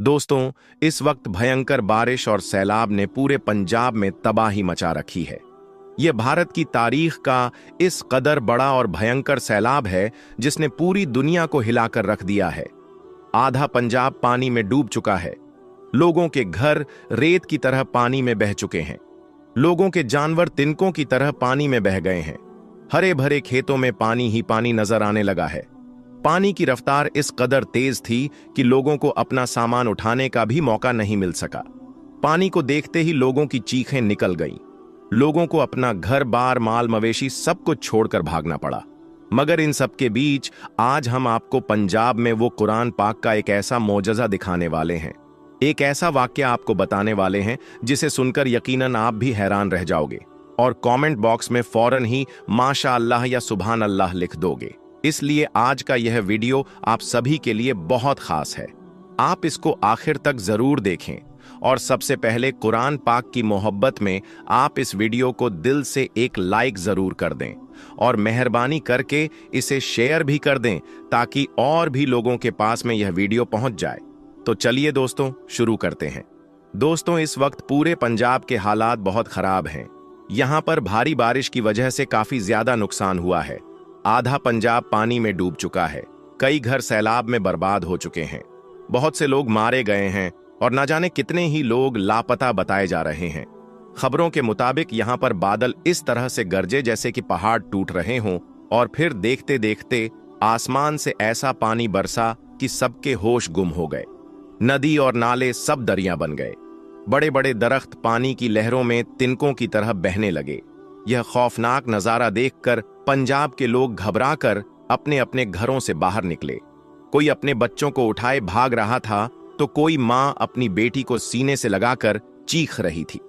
दोस्तों, इस वक्त भयंकर बारिश और सैलाब ने पूरे पंजाब में तबाही मचा रखी है। यह भारत की तारीख का इस कदर बड़ा और भयंकर सैलाब है जिसने पूरी दुनिया को हिलाकर रख दिया है। आधा पंजाब पानी में डूब चुका है। लोगों के घर रेत की तरह पानी में बह चुके हैं। लोगों के जानवर तिनकों की तरह पानी में बह गए हैं। हरे भरे खेतों में पानी ही पानी नजर आने लगा है। पानी की रफ्तार इस कदर तेज थी कि लोगों को अपना सामान उठाने का भी मौका नहीं मिल सका। पानी को देखते ही लोगों की चीखें निकल गईं। लोगों को अपना घर बार माल मवेशी सब कुछ छोड़कर भागना पड़ा। मगर इन सब के बीच आज हम आपको पंजाब में वो कुरान पाक का एक ऐसा मोजज़ा दिखाने वाले हैं। एक ऐसा वाक्य आपको बताने वाले हैं जिसे सुनकर यकीनन आप भी हैरान रह जाओगे और कमेंट बॉक्स में फौरन ही माशा अल्लाह या सुभान अल्लाह लिख दोगे। इसलिए आज का यह वीडियो आप सभी के लिए बहुत खास है। आप इसको आखिर तक जरूर देखें और सबसे पहले कुरान पाक की मोहब्बत में आप इस वीडियो को दिल से एक लाइक जरूर कर दें और मेहरबानी करके इसे शेयर भी कर दें ताकि और भी लोगों के पास में यह वीडियो पहुंच जाए। तो चलिए दोस्तों, शुरू करते हैं। दोस्तों, इस वक्त पूरे पंजाब के हालात बहुत खराब हैं। यहां पर भारी बारिश की वजह से काफी ज्यादा नुकसान हुआ है। आधा पंजाब पानी में डूब चुका है। कई घर सैलाब में बर्बाद हो चुके हैं। बहुत से लोग मारे गए हैं और न जाने कितने ही लोग लापता बताए जा रहे हैं। खबरों के मुताबिक यहां पर बादल इस तरह से गरजे जैसे कि पहाड़ टूट रहे हों और फिर देखते देखते आसमान से ऐसा पानी बरसा कि सबके होश गुम हो गए। नदी और नाले सब दरिया बन गए। बड़े बड़े दरख्त पानी की लहरों में तिनकों की तरह बहने लगे। यह खौफनाक नजारा देखकर पंजाब के लोग घबराकर अपने अपने घरों से बाहर निकले। कोई अपने बच्चों को उठाए भाग रहा था तो कोई मां अपनी बेटी को सीने से लगाकर चीख रही थी।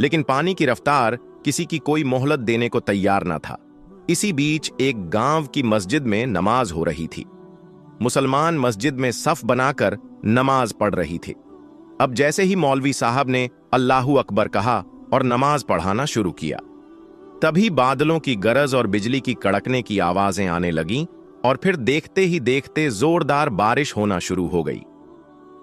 लेकिन पानी की रफ्तार किसी की कोई मोहलत देने को तैयार न था। इसी बीच एक गांव की मस्जिद में नमाज हो रही थी। मुसलमान मस्जिद में सफ बनाकर नमाज पढ़ रही थी। अब जैसे ही मौलवी साहब ने अल्लाहू अकबर कहा और नमाज पढ़ाना शुरू किया, तभी बादलों की गरज और बिजली की कड़कने की आवाजें आने लगीं और फिर देखते ही देखते जोरदार बारिश होना शुरू हो गई।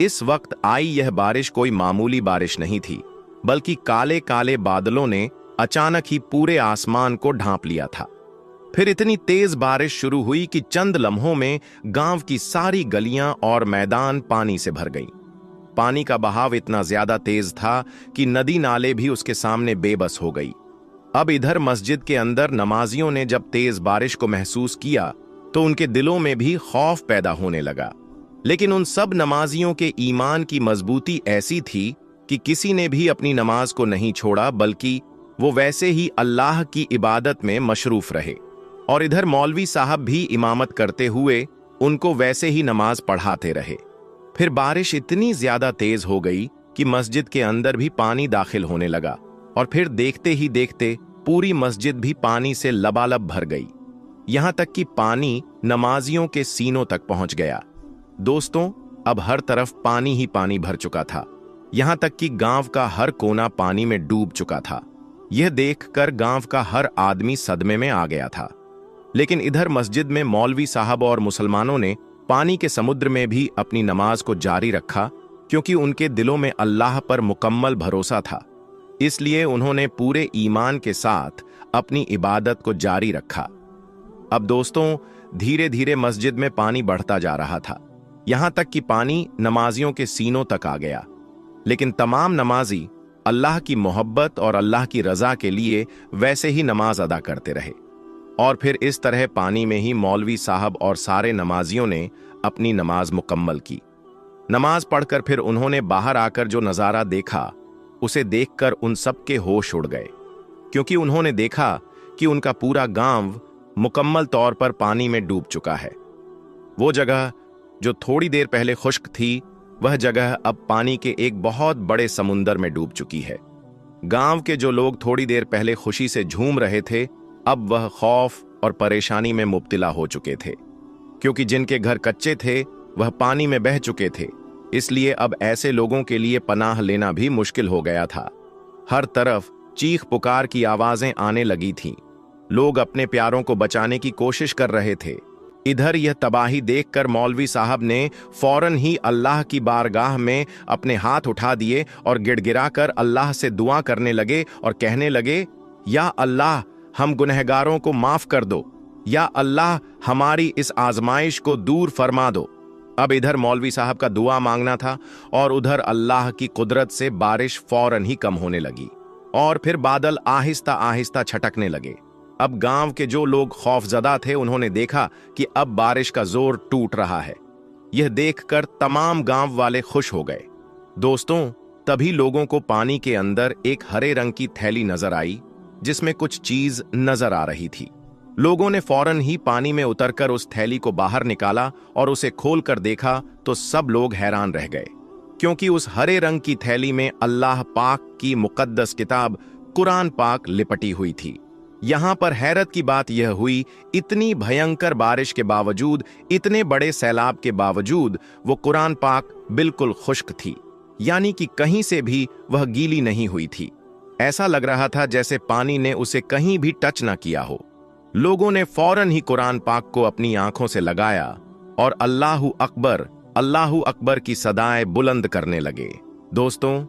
इस वक्त आई यह बारिश कोई मामूली बारिश नहीं थी, बल्कि काले काले बादलों ने अचानक ही पूरे आसमान को ढांप लिया था। फिर इतनी तेज बारिश शुरू हुई कि चंद लम्हों में गांव की सारी गलियां और मैदान पानी से भर गईं। पानी का बहाव इतना ज्यादा तेज था कि नदी नाले भी उसके सामने बेबस हो गई। अब इधर मस्जिद के अंदर नमाजियों ने जब तेज बारिश को महसूस किया तो उनके दिलों में भी खौफ पैदा होने लगा। लेकिन उन सब नमाजियों के ईमान की मजबूती ऐसी थी कि किसी ने भी अपनी नमाज को नहीं छोड़ा, बल्कि वो वैसे ही अल्लाह की इबादत में मशरूफ रहे। और इधर मौलवी साहब भी इमामत करते हुए उनको वैसे ही नमाज पढ़ाते रहे। फिर बारिश इतनी ज्यादा तेज हो गई कि मस्जिद के अंदर भी पानी दाखिल होने लगा और फिर देखते ही देखते पूरी मस्जिद भी पानी से लबालब भर गई। यहां तक कि पानी नमाजियों के सीनों तक पहुंच गया। दोस्तों, अब हर तरफ पानी ही पानी भर चुका था। यहां तक कि गांव का हर कोना पानी में डूब चुका था। यह देखकर गांव का हर आदमी सदमे में आ गया था। लेकिन इधर मस्जिद में मौलवी साहब और मुसलमानों ने पानी के समुद्र में भी अपनी नमाज को जारी रखा, क्योंकि उनके दिलों में अल्लाह पर मुकम्मल भरोसा था। इसलिए उन्होंने पूरे ईमान के साथ अपनी इबादत को जारी रखा। अब दोस्तों, धीरे धीरे मस्जिद में पानी बढ़ता जा रहा था, यहां तक कि पानी नमाजियों के सीनों तक आ गया। लेकिन तमाम नमाजी अल्लाह की मोहब्बत और अल्लाह की रजा के लिए वैसे ही नमाज अदा करते रहे। और फिर इस तरह पानी में ही मौलवी साहब और सारे नमाजियों ने अपनी नमाज मुकम्मल की। नमाज पढ़कर फिर उन्होंने बाहर आकर जो नजारा देखा, उसे देखकर उन सबके होश उड़ गए, क्योंकि उन्होंने देखा कि उनका पूरा गांव मुकम्मल तौर पर पानी में डूब चुका है। वो जगह जो थोड़ी देर पहले खुश्क थी, वह जगह अब पानी के एक बहुत बड़े समुंदर में डूब चुकी है। गांव के जो लोग थोड़ी देर पहले खुशी से झूम रहे थे, अब वह खौफ और परेशानी में मुब्तला हो चुके थे, क्योंकि जिनके घर कच्चे थे वह पानी में बह चुके थे। इसलिए अब ऐसे लोगों के लिए पनाह लेना भी मुश्किल हो गया था। हर तरफ चीख पुकार की आवाजें आने लगी थीं। लोग अपने प्यारों को बचाने की कोशिश कर रहे थे, इधर यह तबाही देखकर मौलवी साहब ने फौरन ही अल्लाह की बारगाह में अपने हाथ उठा दिए और गिड़गिड़ाकर अल्लाह से दुआ करने लगे और कहने लगे, या अल्लाह, हम गुनहगारों को माफ कर दो, या अल्लाह, हमारी इस आजमाइश को दूर फरमा दो। अब इधर मौलवी साहब का दुआ मांगना था और उधर अल्लाह की कुदरत से बारिश फौरन ही कम होने लगी और फिर बादल आहिस्ता आहिस्ता छटकने लगे। अब गांव के जो लोग खौफजदा थे उन्होंने देखा कि अब बारिश का जोर टूट रहा है। यह देखकर तमाम गांव वाले खुश हो गए। दोस्तों, तभी लोगों को पानी के अंदर एक हरे रंग की थैली नजर आई जिसमें कुछ चीज नजर आ रही थी। लोगों ने फौरन ही पानी में उतरकर उस थैली को बाहर निकाला और उसे खोलकर देखा तो सब लोग हैरान रह गए, क्योंकि उस हरे रंग की थैली में अल्लाह पाक की मुकद्दस किताब कुरान पाक लिपटी हुई थी। यहां पर हैरत की बात यह हुई, इतनी भयंकर बारिश के बावजूद, इतने बड़े सैलाब के बावजूद वो कुरान पाक बिल्कुल खुश्क थी, यानी कि कहीं से भी वह गीली नहीं हुई थी। ऐसा लग रहा था जैसे पानी ने उसे कहीं भी टच ना किया हो। लोगों ने फौरन ही कुरान पाक को अपनी आंखों से लगाया और अल्लाहु अकबर की सदाएं बुलंद करने लगे। दोस्तों,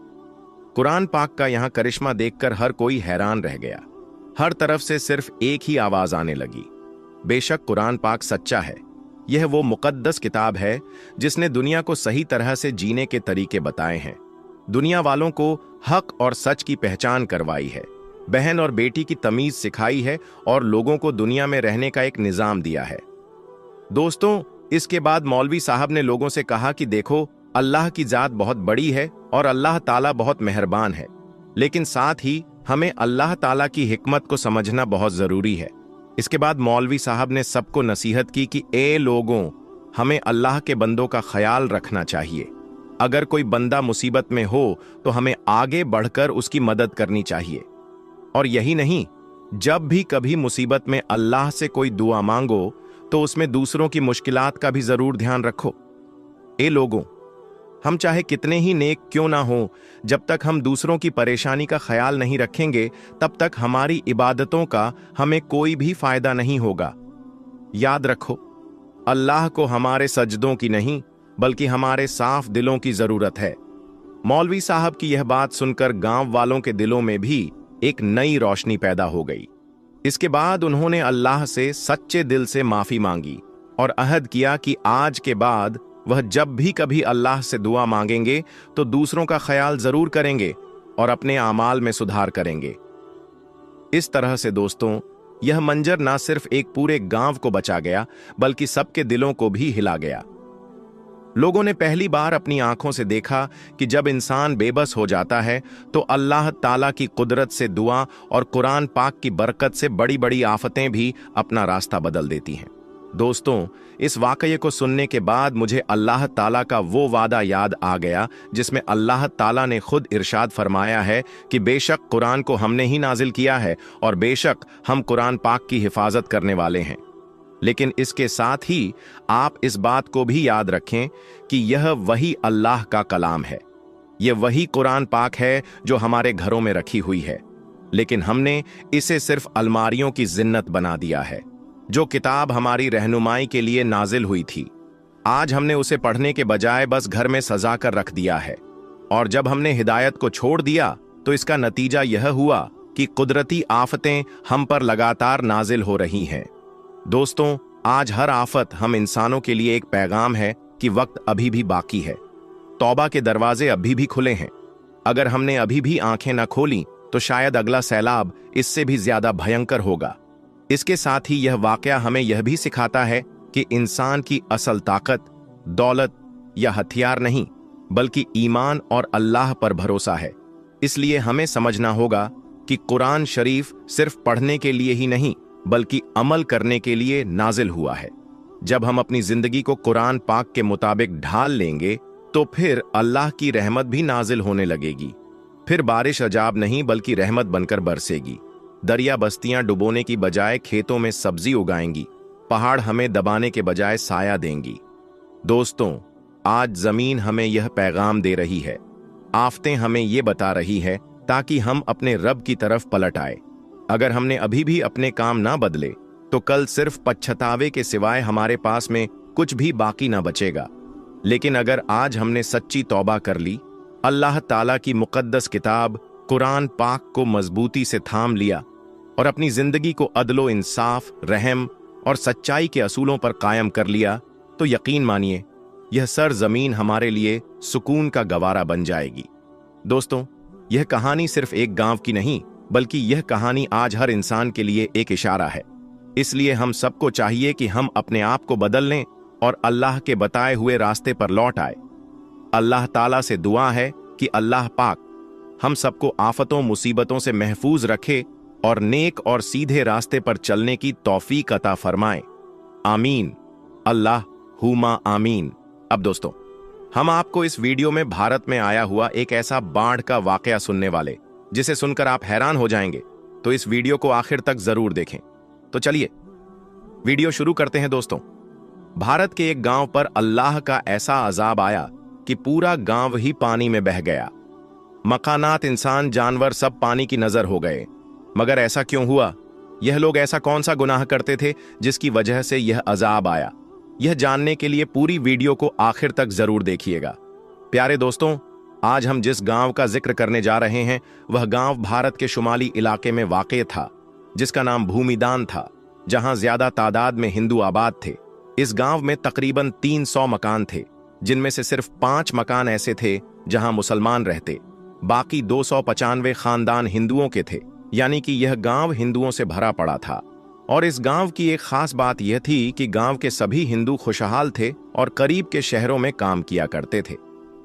कुरान पाक का यहां करिश्मा देखकर हर कोई हैरान रह गया। हर तरफ से सिर्फ एक ही आवाज आने लगी, बेशक कुरान पाक सच्चा है। यह वो मुकद्दस किताब है जिसने दुनिया को सही तरह से जीने के तरीके बताए हैं, दुनिया वालों को हक और सच की पहचान करवाई है, बहन और बेटी की तमीज सिखाई है और लोगों को दुनिया में रहने का एक निजाम दिया है। दोस्तों, इसके बाद मौलवी साहब ने लोगों से कहा कि देखो, अल्लाह की जात बहुत बड़ी है और अल्लाह ताला बहुत मेहरबान है, लेकिन साथ ही हमें अल्लाह ताला की हिकमत को समझना बहुत जरूरी है। इसके बाद मौलवी साहब ने सबको नसीहत की कि ए लोगों, हमें अल्लाह के बंदों का ख्याल रखना चाहिए। अगर कोई बंदा मुसीबत में हो तो हमें आगे बढ़कर उसकी मदद करनी चाहिए। और यही नहीं, जब भी कभी मुसीबत में अल्लाह से कोई दुआ मांगो तो उसमें दूसरों की मुश्किलात का भी जरूर ध्यान रखो। ए लोगों, हम चाहे कितने ही नेक क्यों ना हो, जब तक हम दूसरों की परेशानी का ख्याल नहीं रखेंगे तब तक हमारी इबादतों का हमें कोई भी फायदा नहीं होगा। याद रखो, अल्लाह को हमारे सजदों की नहीं बल्कि हमारे साफ दिलों की जरूरत है। मौलवी साहब की यह बात सुनकर गांव वालों के दिलों में भी एक नई रोशनी पैदा हो गई। इसके बाद उन्होंने अल्लाह से सच्चे दिल से माफी मांगी और अहद किया कि आज के बाद वह जब भी कभी अल्लाह से दुआ मांगेंगे तो दूसरों का ख्याल जरूर करेंगे और अपने आमाल में सुधार करेंगे। इस तरह से दोस्तों, यह मंजर ना सिर्फ एक पूरे गांव को बचा गया बल्कि सबके दिलों को भी हिला गया। लोगों ने पहली बार अपनी आंखों से देखा कि जब इंसान बेबस हो जाता है तो अल्लाह ताला की कुदरत से दुआ और कुरान पाक की बरकत से बड़ी बड़ी आफतें भी अपना रास्ता बदल देती हैं। दोस्तों, इस वाकये को सुनने के बाद मुझे अल्लाह ताला का वो वादा याद आ गया जिसमें अल्लाह ताला ने खुद इरशाद फरमाया है कि बेशक कुरान को हमने ही नाजिल किया है और बेशक हम कुरान पाक की हिफाजत करने वाले हैं। लेकिन इसके साथ ही आप इस बात को भी याद रखें कि यह वही अल्लाह का कलाम है, यह वही कुरान पाक है जो हमारे घरों में रखी हुई है, लेकिन हमने इसे सिर्फ अलमारियों की जिन्नत बना दिया है। जो किताब हमारी रहनुमाई के लिए नाजिल हुई थी, आज हमने उसे पढ़ने के बजाय बस घर में सजा कर रख दिया है। और जब हमने हिदायत को छोड़ दिया तो इसका नतीजा यह हुआ कि कुदरती आफतें हम पर लगातार नाजिल हो रही हैं। दोस्तों, आज हर आफत हम इंसानों के लिए एक पैगाम है कि वक्त अभी भी बाकी है, तौबा के दरवाजे अभी भी खुले हैं। अगर हमने अभी भी आंखें न खोली तो शायद अगला सैलाब इससे भी ज्यादा भयंकर होगा। इसके साथ ही यह वाकया हमें यह भी सिखाता है कि इंसान की असल ताकत दौलत या हथियार नहीं बल्कि ईमान और अल्लाह पर भरोसा है। इसलिए हमें समझना होगा कि कुरान शरीफ सिर्फ पढ़ने के लिए ही नहीं बल्कि अमल करने के लिए नाजिल हुआ है। जब हम अपनी जिंदगी को कुरान पाक के मुताबिक ढाल लेंगे तो फिर अल्लाह की रहमत भी नाजिल होने लगेगी। फिर बारिश अजाब नहीं बल्कि रहमत बनकर बरसेगी। दरिया बस्तियां डुबोने की बजाय खेतों में सब्जी उगाएंगी। पहाड़ हमें दबाने के बजाय साया देंगी। दोस्तों, आज जमीन हमें यह पैगाम दे रही है, आफतें हमें ये बता रही है ताकि हम अपने रब की तरफ पलट आए। अगर हमने अभी भी अपने काम ना बदले तो कल सिर्फ पछतावे के सिवाय हमारे पास में कुछ भी बाकी ना बचेगा। लेकिन अगर आज हमने सच्ची तौबा कर ली, अल्लाह ताला की मुकद्दस किताब कुरान पाक को मजबूती से थाम लिया और अपनी जिंदगी को अदलो इंसाफ, रहम और सच्चाई के असूलों पर कायम कर लिया, तो यकीन मानिए यह सरजमीन हमारे लिए सुकून का गवारा बन जाएगी। दोस्तों, यह कहानी सिर्फ एक गांव की नहीं, बल्कि यह कहानी आज हर इंसान के लिए एक इशारा है। इसलिए हम सबको चाहिए कि हम अपने आप को बदल लें और अल्लाह के बताए हुए रास्ते पर लौट आए। अल्लाह ताला से दुआ है कि अल्लाह पाक हम सबको आफतों मुसीबतों से महफूज रखे और नेक और सीधे रास्ते पर चलने की तौफीक अता फरमाए। आमीन, अल्लाह हुमा आमीन। अब दोस्तों, हम आपको इस वीडियो में भारत में आया हुआ एक ऐसा बाढ़ का वाकया सुनने वाले, जिसे सुनकर आप हैरान हो जाएंगे। तो इस वीडियो को आखिर तक जरूर देखें। तो चलिए वीडियो शुरू करते हैं। दोस्तों, भारत के एक गांव पर अल्लाह का ऐसा अजाब आया कि पूरा गांव ही पानी में बह गया। मकानात, इंसान, जानवर सब पानी की नजर हो गए। मगर ऐसा क्यों हुआ? यह लोग ऐसा कौन सा गुनाह करते थे जिसकी वजह से यह अजाब आया? यह जानने के लिए पूरी वीडियो को आखिर तक जरूर देखिएगा। प्यारे दोस्तों, आज हम जिस गांव का जिक्र करने जा रहे हैं, वह गांव भारत के शुमाली इलाके में वाक़ था, जिसका नाम भूमिदान था, जहां ज्यादा तादाद में हिंदू आबाद थे। इस गांव में तकरीबन 300 मकान थे, जिनमें से सिर्फ 5 मकान ऐसे थे जहां मुसलमान रहते। बाकी 295 खानदान हिंदुओं के थे, यानी कि यह गांव हिंदुओं से भरा पड़ा था। और इस गांव की एक खास बात यह थी कि गांव के सभी हिंदू खुशहाल थे और करीब के शहरों में काम किया करते थे।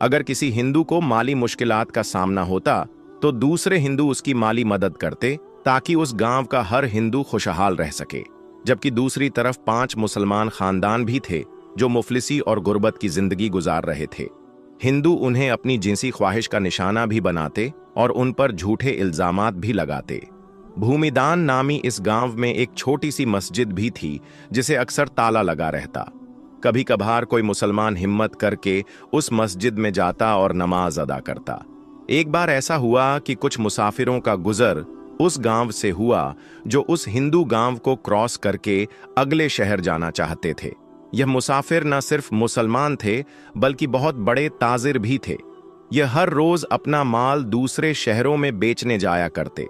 अगर किसी हिंदू को माली मुश्किलात का सामना होता तो दूसरे हिंदू उसकी माली मदद करते, ताकि उस गांव का हर हिंदू खुशहाल रह सके। जबकि दूसरी तरफ 5 मुसलमान खानदान भी थे जो मुफलिसी और गुर्बत की जिंदगी गुजार रहे थे। हिंदू उन्हें अपनी जिनसी ख्वाहिश का निशाना भी बनाते और उन पर झूठे इल्जामात भी लगाते। भूमिदान नामी इस गांव में एक छोटी सी मस्जिद भी थी, जिसे अक्सर ताला लगा रहता। कभी कभार कोई मुसलमान हिम्मत करके उस मस्जिद में जाता और नमाज अदा करता। एक बार ऐसा हुआ कि कुछ मुसाफिरों का गुजर उस गांव से हुआ जो उस हिंदू गांव को क्रॉस करके अगले शहर जाना चाहते थे। यह मुसाफिर न सिर्फ मुसलमान थे, बल्कि बहुत बड़े ताजिर भी थे। यह हर रोज अपना माल दूसरे शहरों में बेचने जाया करते।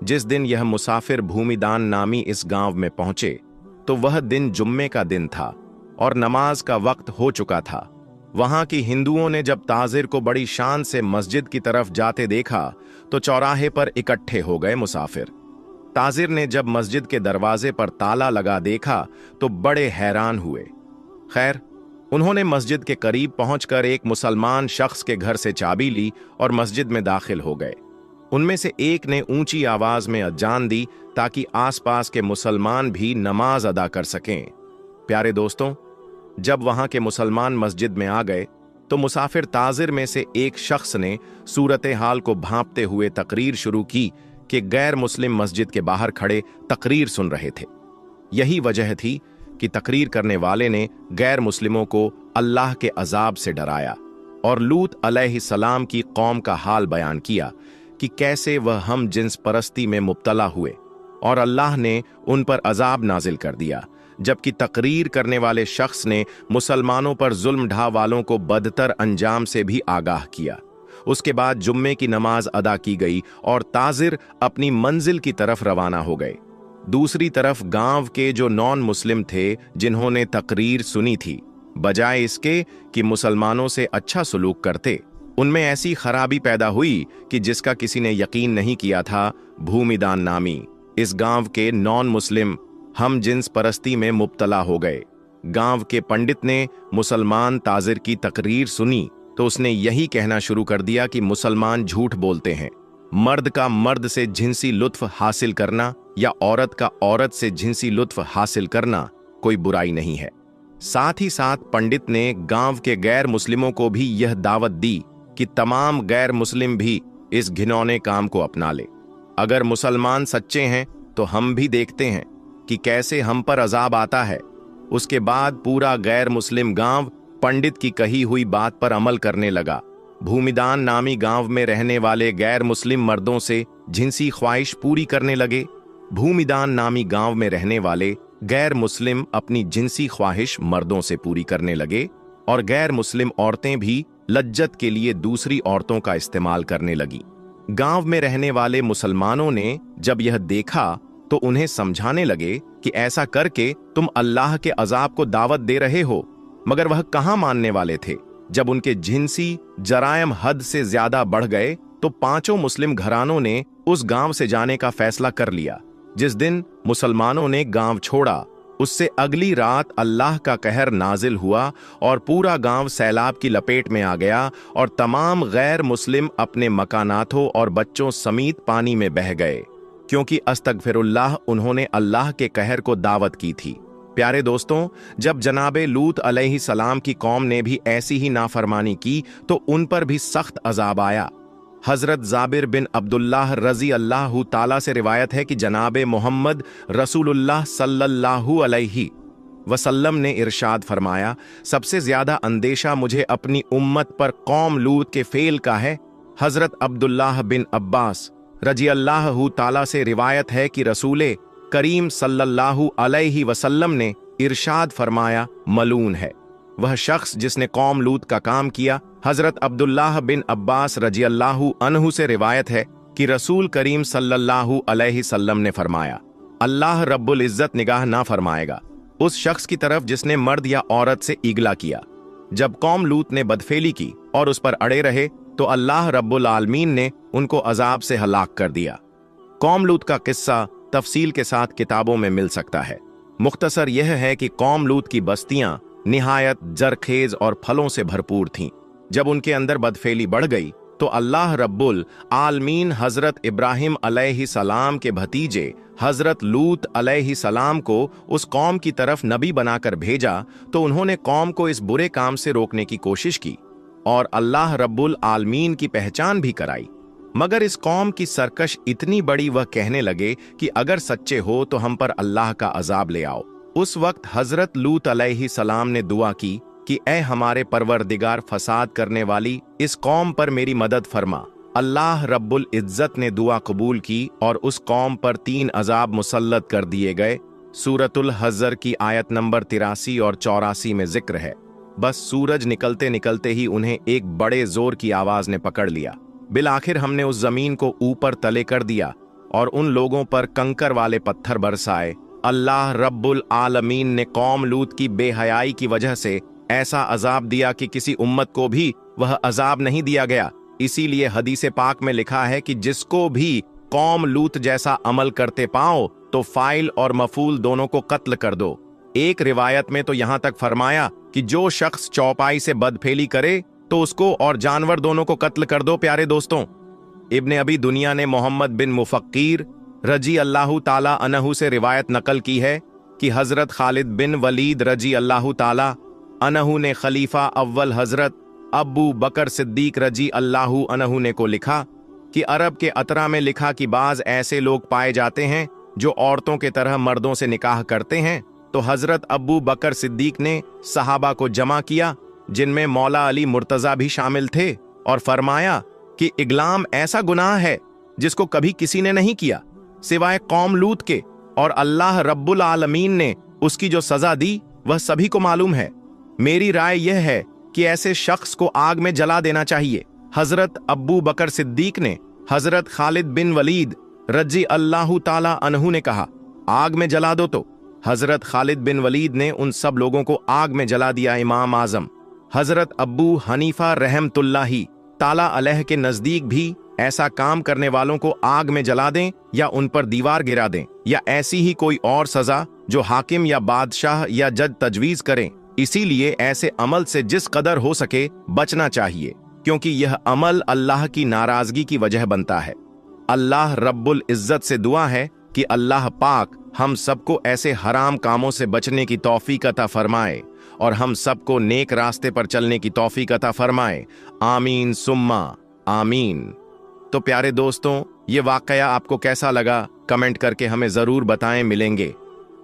जिस दिन यह मुसाफिर भूमिदान नामी इस गांव में पहुंचे, तो वह दिन जुम्मे का दिन था और नमाज का वक्त हो चुका था। वहां की हिंदुओं ने जब ताजिर को बड़ी शान से मस्जिद की तरफ जाते देखा, तो चौराहे पर इकट्ठे हो गए मुसाफिर। ताजिर ने जब मस्जिद के दरवाजे पर ताला लगा देखा तो बड़े हैरान हुए। खैर, उन्होंने मस्जिद के करीब पहुंचकर एक मुसलमान शख्स के घर से चाबी ली और मस्जिद में दाखिल हो गए। उनमें से एक ने ऊंची आवाज में अजान दी, ताकि आसपास के मुसलमान भी नमाज अदा कर सकें। प्यारे दोस्तों, जब वहां के मुसलमान मस्जिद में आ गए, तो मुसाफिर ताजिर में से एक शख्स ने सूरत हाल को भांपते हुए तकरीर शुरू की कि गैर मुस्लिम मस्जिद के बाहर खड़े तकरीर सुन रहे थे। यही वजह थी कि तकरीर करने वाले ने गैर मुस्लिमों को अल्लाह के अजाब से डराया और लूत अलैहिस्सलाम की कौम का हाल बयान किया कि कैसे वह हम जिन्स परस्ती में मुब्तला हुए और अल्लाह ने उन पर अजाब नाजिल कर दिया। जबकि तकरीर करने वाले शख्स ने मुसलमानों पर जुल्म ढा वालों को बदतर अंजाम से भी आगाह किया। उसके बाद जुम्मे की नमाज अदा की गई और ताजिर अपनी मंजिल की तरफ रवाना हो गए। दूसरी तरफ गांव के जो नॉन मुस्लिम थे, जिन्होंने तकरीर सुनी थी, बजाय इसके कि मुसलमानों से अच्छा सलूक करते, उनमें ऐसी खराबी पैदा हुई कि जिसका किसी ने यकीन नहीं किया था। भूमिदान नामी इस गांव के नॉन मुस्लिम हम जिन्स परस्ती में मुब्तला हो गए। गांव के पंडित ने मुसलमान ताजिर की तकरीर सुनी तो उसने यही कहना शुरू कर दिया कि मुसलमान झूठ बोलते हैं। मर्द का मर्द से जिनसी लुत्फ हासिल करना या औरत का औरत से जिनसी लुत्फ हासिल करना कोई बुराई नहीं है। साथ ही साथ पंडित ने गांव के गैर मुस्लिमों को भी यह दावत दी कि तमाम गैर मुस्लिम भी इस घिनौने काम को अपना ले। अगर मुसलमान सच्चे हैं तो हम भी देखते हैं कि कैसे हम पर अजाब आता है। उसके बाद पूरा गैर मुस्लिम गांव पंडित की कही हुई बात पर अमल करने लगा। भूमिदान नामी गांव में रहने वाले गैर मुस्लिम मर्दों से जिनसी ख्वाहिश पूरी करने लगे। भूमिदान नामी गांव में रहने वाले गैर मुस्लिम अपनी जिनसी ख्वाहिश मर्दों से पूरी करने लगे और गैर मुस्लिम औरतें भी लज्जत के लिए दूसरी औरतों का इस्तेमाल करने लगी। गांव में रहने वाले मुसलमानों ने जब यह देखा तो उन्हें समझाने लगे कि ऐसा करके तुम अल्लाह के अजाब को दावत दे रहे हो, मगर वह कहां मानने वाले थे। जब उनके जिनसी जरायम हद से ज्यादा बढ़ गए तो पांचों मुस्लिम घरानों ने उस गांव से जाने का फैसला कर लिया। जिस दिन मुसलमानों ने गांव छोड़ा उससे अगली रात अल्लाह का कहर नाजिल हुआ और पूरा गांव सैलाब की लपेट में आ गया और तमाम गैर मुस्लिम अपने मकानातों और बच्चों समेत पानी में बह गए, क्योंकि अस्तगफिरुल्लाह उन्होंने अल्लाह के कहर को दावत की थी। प्यारे दोस्तों, जब जनाबे लूत अलैहिस्सलाम की कौम ने भी ऐसी ही नाफरमानी की तो उन पर भी सख्त अजाब आया। हजरत जाबिर बिन अब्दुल्लाह रजी अल्लाह ताला से रिवायत है कि जनाबे मोहम्मद रसूलुल्लाह सल्लल्लाहु अलैहि वसल्लम ने इरशाद फरमाया, सबसे ज्यादा अंदेशा मुझे अपनी उम्मत पर कौम लूत के फेल का है। हजरत अब्दुल्लाह बिन अब्बास रजी अल्लाह ताला से रिवायत है कि रसूले करीम सल्लल्लाहु अलैहि वसल्लम ने इरशाद फरमाया, मलून है वह शख्स जिसने कौम लूत का काम किया। हजरत अब्दुल्लाह बिन अब्बास रजी अल्लाहु अन्हु से रिवायत है कि रसूल करीम सल्लल्लाहु अलैहि वसल्लम ने फरमाया, अल्लाह रब्बुल इज्जत निगाह ना फरमाएगा उस शख्स की तरफ जिसने मर्द या औरत से इगला किया। जब कौम लूत ने बदफेली की और उस पर अड़े रहे तो अल्लाह रब्बुल आलमीन ने उनको अजाब से हलाक कर दिया। कौम लूत का किस्सा तफसील के साथ किताबों में मिल सकता है। मुख्तसर यह है कि कौम लूत की बस्तियां निहायत जरखेज और फलों से भरपूर थीं। जब उनके अंदर बदफेली बढ़ गई तो अल्लाह रब्बुल आलमीन हजरत इब्राहिम अलैहिस्सलाम के भतीजे हजरत लूत अलैहिस्सलाम को उस कौम की तरफ नबी बनाकर भेजा तो उन्होंने कौम को इस बुरे काम से रोकने की कोशिश की और अल्लाह रब्बुल आलमीन की पहचान भी कराई। मगर इस कौम की सरकश इतनी बड़ी, वह कहने लगे कि अगर सच्चे हो तो हम पर अल्लाह का अजाब ले आओ। उस वक्त हजरत लूत अलैहिस्सलाम ने दुआ की कि ऐ हमारे परवरदिगार, फसाद करने वाली इस कौम पर मेरी मदद फरमा। अल्लाह रब्बुल इज्जत ने दुआ कबूल की और उस कौम पर 3 अजाब मुसल्लत कर दिए गए। सूरतुल हज़र की आयत नंबर 83 और 84 में जिक्र है। बस सूरज निकलते निकलते ही उन्हें एक बड़े जोर की आवाज ने पकड़ लिया। बिलाखिर हमने उस जमीन को ऊपर तले कर दिया और उन लोगों पर कंकर वाले पत्थर बरसाए। अल्लाह रब्बुल आलमीन ने कौम लूत की बेहयाई की वजह से ऐसा अजाब दिया कि किसी उम्मत को भी वह अजाब नहीं दिया गया। इसीलिए हदीसे पाक में लिखा है कि जिसको भी कौम लूत जैसा अमल करते पाओ तो फाइल और मफूल दोनों को कत्ल कर दो। एक रिवायत में तो यहां तक फरमाया कि जो शख्स चौपाई से बदफेली करे तो उसको और जानवर दोनों को कत्ल कर दो। प्यारे दोस्तों, इब्ने अबी दुनिया ने मोहम्मद बिन मुफक्कीर रजी अल्लाहु ताला अन्हु से रिवायत नकल की है कि हजरत खालिद बिन वलीद रजी अल्लाहु ताला अन्हु ने खलीफा अव्वल हजरत अबू बकर सिद्दीक रजी अल्लाहु अन्हु ने को लिखा कि अरब के अतरा में लिखा कि बाज ऐसे लोग पाए जाते हैं जो औरतों के तरह मर्दों से निकाह करते हैं। तो हजरत अबू बकर सिद्दीक ने सहाबा को जमा किया, जिनमें मौला अली मुर्तजा भी शामिल थे, और फरमाया कि इगलाम ऐसा गुनाह है जिसको कभी किसी ने नहीं किया सिवाय कौम लूत के, और अल्लाह रब्बुल आलमीन ने उसकी जो सजा दी वह सभी को मालूम है। मेरी राय यह है कि ऐसे शख्स को आग में जला देना चाहिए। हजरत अबू बकर सिद्दीक ने हजरत खालिद बिन वलीद रजी अल्लाहु ताला अन्हु ने कहा, आग में जला दो। तो हजरत खालिद बिन वलीद ने उन सब लोगों को आग में जला दिया। इमाम आजम हजरत अबू हनीफा रहमतुल्लाही ताला अलैह के नजदीक भी ऐसा काम करने वालों को आग में जला दें या उन पर दीवार गिरा दें या ऐसी ही कोई और सजा जो हाकिम या बादशाह या जज तजवीज करें। इसीलिए ऐसे अमल से जिस कदर हो सके बचना चाहिए, क्योंकि यह अमल अल्लाह की नाराजगी की वजह बनता है। अल्लाह रब्बुल इज्जत से दुआ है कि अल्लाह पाक हम सबको ऐसे हराम कामों से बचने की तौफीक अता फरमाए और हम सबको नेक रास्ते पर चलने की तौफीक अता फरमाए। आमीन सुम्मा आमीन। तो प्यारे दोस्तों, ये वाकया आपको कैसा लगा कमेंट करके हमें जरूर बताएं। मिलेंगे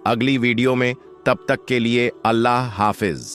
अगली वीडियो में, तब तक के लिए अल्लाह हाफिज।